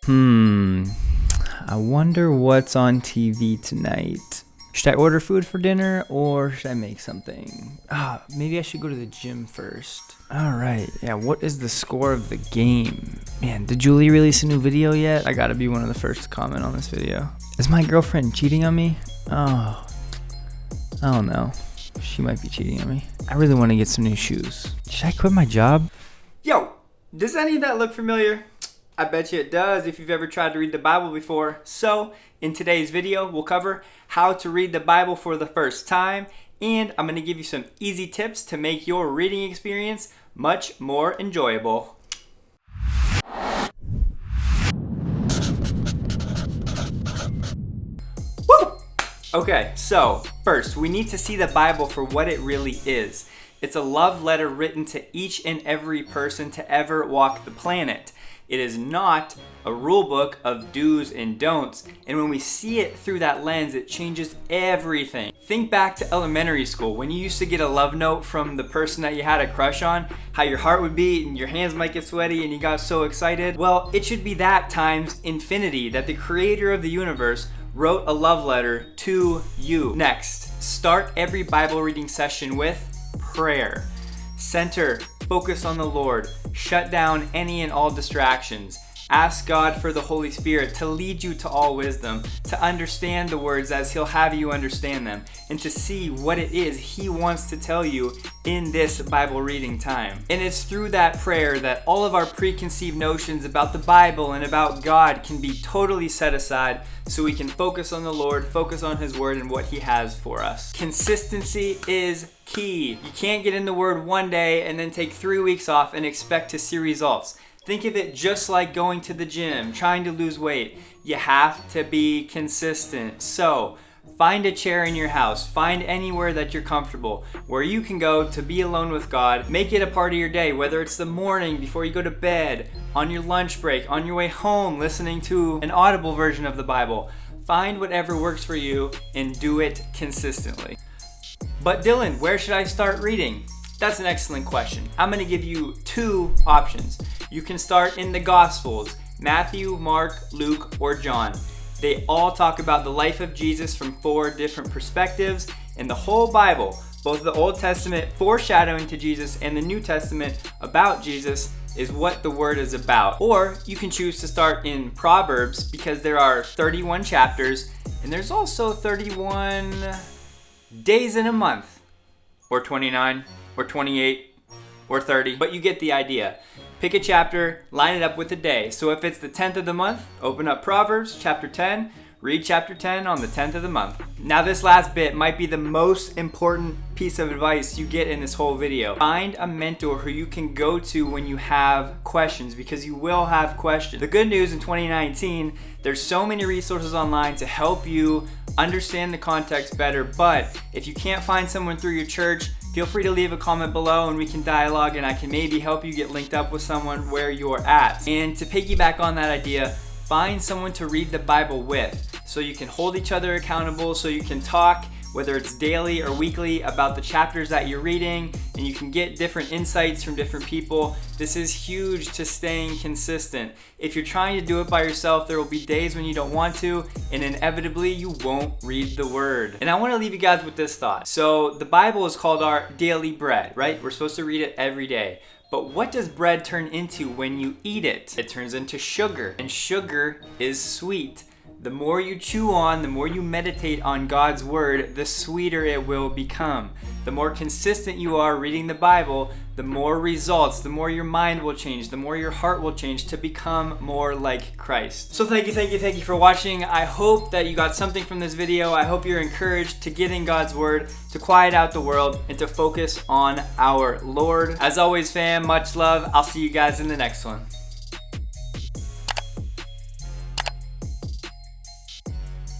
I wonder what's on TV tonight. Should I order food for dinner or should I make something? Maybe I should go to the gym first. All right, yeah, what is the score of the game? Man, did Julie release a new video yet? I gotta be one of the first to comment on this video. Is my girlfriend cheating on me? Oh, I don't know. She might be cheating on me. I really want to get some new shoes. Should I quit my job? Yo, does any of that look familiar? I bet you it does if you've ever tried to read the Bible before. So, in today's video, we'll cover how to read the Bible for the first time, and I'm going to give you some easy tips to make your reading experience much more enjoyable. Woo! Okay, so first, we need to see the Bible for what it really is. It's a love letter written to each and every person to ever walk the planet. It is not a rule book of do's and don'ts, and when we see it through that lens, it changes everything. Think back to elementary school, when you used to get a love note from the person that you had a crush on, how your heart would beat and your hands might get sweaty and you got so excited. Well, it should be that times infinity, that the creator of the universe wrote a love letter to you. Next, start every Bible reading session with prayer. Center, focus on the Lord, shut down any and all distractions. Ask God for the Holy Spirit to lead you to all wisdom, to understand the words as He'll have you understand them, and to see what it is He wants to tell you in this Bible reading time. And it's through that prayer that all of our preconceived notions about the Bible and about God can be totally set aside so we can focus on the Lord, focus on His Word and what He has for us. Consistency is key. You can't get in the Word one day and then take 3 weeks off and expect to see results. Think of it just like going to the gym, trying to lose weight. You have to be consistent. So, find a chair in your house. Find anywhere that you're comfortable, where you can go to be alone with God. Make it a part of your day, whether it's the morning before you go to bed, on your lunch break, on your way home, listening to an audible version of the Bible. Find whatever works for you and do it consistently. But Dylan, where should I start reading? That's an excellent question. I'm going to give you 2 options. You can start in the Gospels, Matthew, Mark, Luke, or John. They all talk about the life of Jesus from 4 different perspectives, and the whole Bible, both the Old Testament foreshadowing to Jesus and the New Testament about Jesus, is what the Word is about. Or you can choose to start in Proverbs because there are 31 chapters, and there's also 31 days in a month, or 29, or 28, or 30, but you get the idea. Pick a chapter, line it up with the day. So if it's the 10th of the month, open up Proverbs chapter 10, read chapter 10 on the 10th of the month. Now this last bit might be the most important piece of advice you get in this whole video. Find a mentor who you can go to when you have questions, because you will have questions. The good news in 2019, there's so many resources online to help you understand the context better, but if you can't find someone through your church, feel free to leave a comment below and we can dialogue and I can maybe help you get linked up with someone where you're at. And to piggyback on that idea, find someone to read the Bible with so you can hold each other accountable, so you can talk, whether it's daily or weekly, about the chapters that you're reading, and you can get different insights from different people. This is huge to staying consistent. If you're trying to do it by yourself, there will be days when you don't want to, and inevitably you won't read the Word. And I want to leave you guys with this thought. So the Bible is called our daily bread, right? We're supposed to read it every day. But what does bread turn into when you eat it? It turns into sugar, and sugar is sweet. The more you chew on, the more you meditate on God's Word, the sweeter it will become. The more consistent you are reading the Bible, the more results, the more your mind will change, the more your heart will change to become more like Christ. So thank you for watching. I hope that you got something from this video. I hope you're encouraged to get in God's Word, to quiet out the world, and to focus on our Lord. As always, fam, much love. I'll see you guys in the next one.